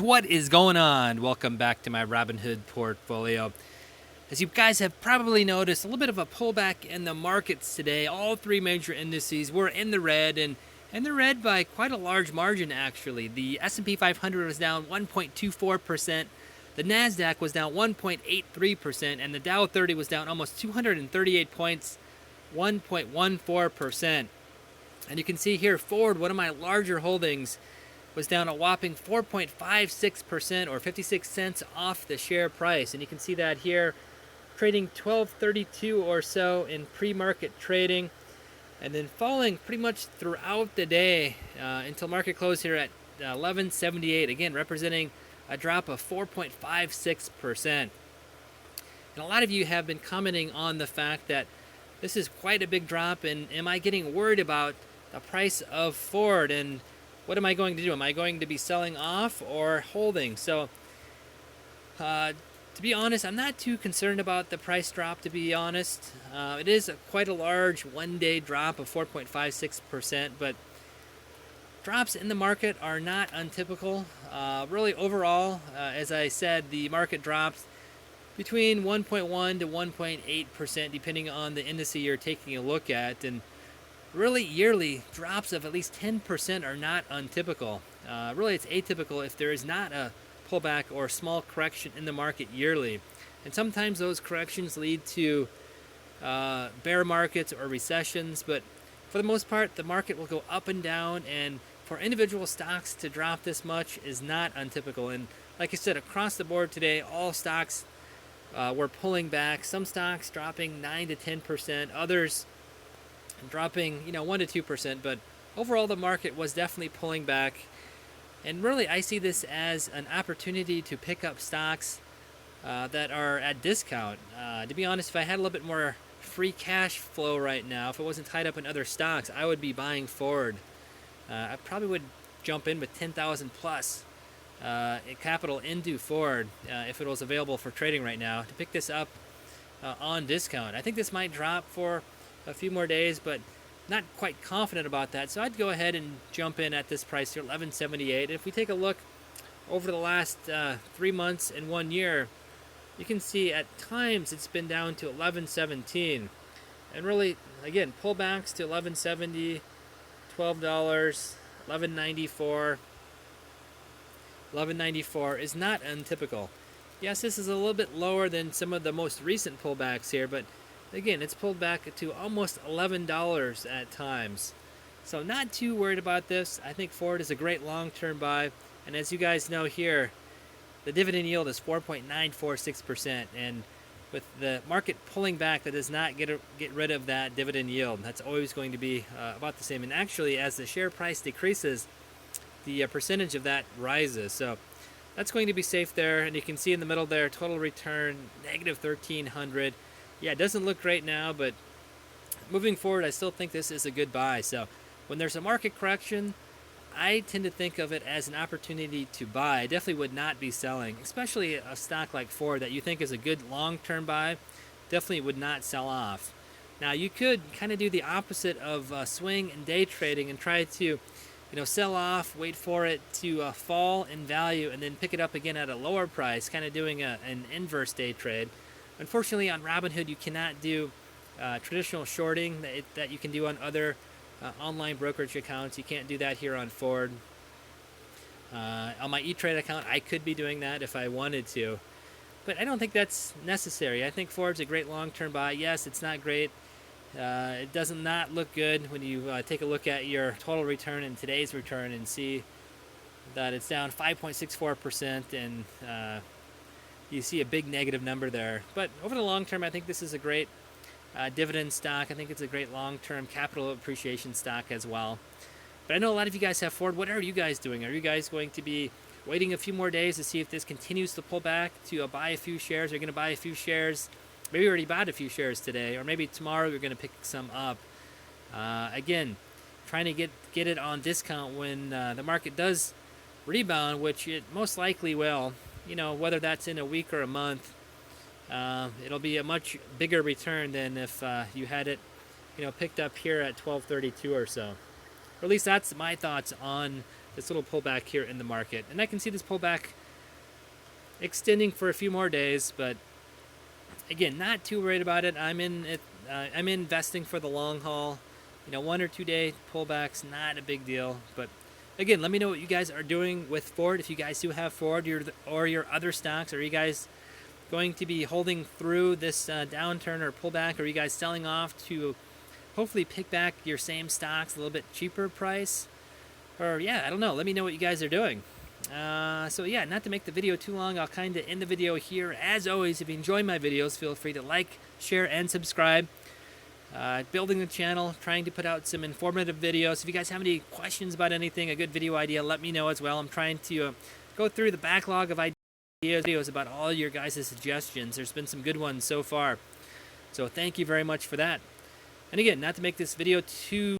What is going on? Welcome back to my Robinhood portfolio. As you guys have probably noticed, a little bit of a pullback in the markets today. All three major indices were in the red, and they're red by quite a large margin actually. The S&P 500 was down 1.24%, the Nasdaq was down 1.83%, and the Dow 30 was down almost 238 points, 1.14%. And you can see here, Ford, one of my larger holdings, was down a whopping 4.56% or 56 cents off the share price. And you can see that here, trading 12.32 or so in pre-market trading, and then falling pretty much throughout the day until market close here at 11.78, again representing a drop of 4.56%. And a lot of you have been commenting on the fact that this is quite a big drop, and am I getting worried about the price of Ford, and what am I going to do? Am I going to be selling off or holding? So, to be honest, I'm not too concerned about the price drop, to be honest. It is quite a large one-day drop of 4.56%, but drops in the market are not untypical. Really, overall, as I said, the market drops between 1.1 to 1.8%, depending on the index you're taking a look at. And really, yearly drops of at least 10% are not untypical. Really, it's atypical if there is not a pullback or small correction in the market yearly. And sometimes those corrections lead to bear markets or recessions, but for the most part, the market will go up and down, and for individual stocks to drop this much is not untypical. And like I said, across the board today, all stocks were pulling back. Some stocks dropping 9 to 10%, others dropping 1 to 2%, but overall the market was definitely pulling back. And really, I see this as an opportunity to pick up stocks that are at discount. To be honest, if I had a little bit more free cash flow right now, if it wasn't tied up in other stocks, I would be buying Ford. I probably would jump in with 10,000 plus capital into Ford if it was available for trading right now to pick this up on discount. I think this might drop for a few more days, but not quite confident about that. So I'd go ahead and jump in at this price here, 11.78. If we take a look over the last 3 months and 1 year, you can see at times it's been down to 11.17, and really, again, pullbacks to 11.70, $12, 11.94. 11.94 is not untypical. Yes, this is a little bit lower than some of the most recent pullbacks here, but again, it's pulled back to almost $11 at times. So not too worried about this. I think Ford is a great long-term buy. And as you guys know here, the dividend yield is 4.946%. And with the market pulling back, that does not get rid of that dividend yield. That's always going to be about the same. And actually, as the share price decreases, the percentage of that rises. So that's going to be safe there. And you can see in the middle there, total return, negative 1,300. Yeah, it doesn't look great now, but moving forward, I still think this is a good buy. So when there's a market correction, I tend to think of it as an opportunity to buy. I definitely would not be selling, especially a stock like Ford that you think is a good long-term buy. Definitely would not sell off. Now, you could kind of do the opposite of swing and day trading and try to sell off, wait for it to fall in value, and then pick it up again at a lower price, kind of doing an inverse day trade. Unfortunately, on Robinhood, you cannot do traditional shorting that you can do on other online brokerage accounts. You can't do that here on Ford. On my E-Trade account, I could be doing that if I wanted to, but I don't think that's necessary. I think Ford's a great long-term buy. Yes, it's not great. It does not look good when you take a look at your total return and today's return and see that it's down 5.64%, and you see a big negative number there. But over the long term, I think this is a great dividend stock. I think it's a great long-term capital appreciation stock as well. But I know a lot of you guys have Ford. What are you guys doing? Are you guys going to be waiting a few more days to see if this continues to pull back to buy a few shares? Are you going to buy a few shares? Maybe you already bought a few shares today, or maybe tomorrow you're going to pick some up. Again, trying to get it on discount when the market does rebound, which it most likely will. Whether that's in a week or a month, it'll be a much bigger return than if you had it, picked up here at 12.32 or so. Or at least that's my thoughts on this little pullback here in the market. And I can see this pullback extending for a few more days, but again, not too worried about it. I'm investing for the long haul. 1 or 2 day pullbacks, not a big deal. But again, let me know what you guys are doing with Ford. If you guys do have Ford or your other stocks, are you guys going to be holding through this downturn or pullback? Or are you guys selling off to hopefully pick back your same stocks a little bit cheaper price? Or yeah, I don't know. Let me know what you guys are doing. So yeah, not to make the video too long, I'll kind of end the video here. As always, if you enjoy my videos, feel free to like, share, and subscribe. Building the channel, trying to put out some informative videos. If you guys have any questions about anything, a good video idea, let me know as well. I'm trying to go through the backlog of videos about all your guys' suggestions. There's been some good ones so far. So thank you very much for that. And again, not to make this video too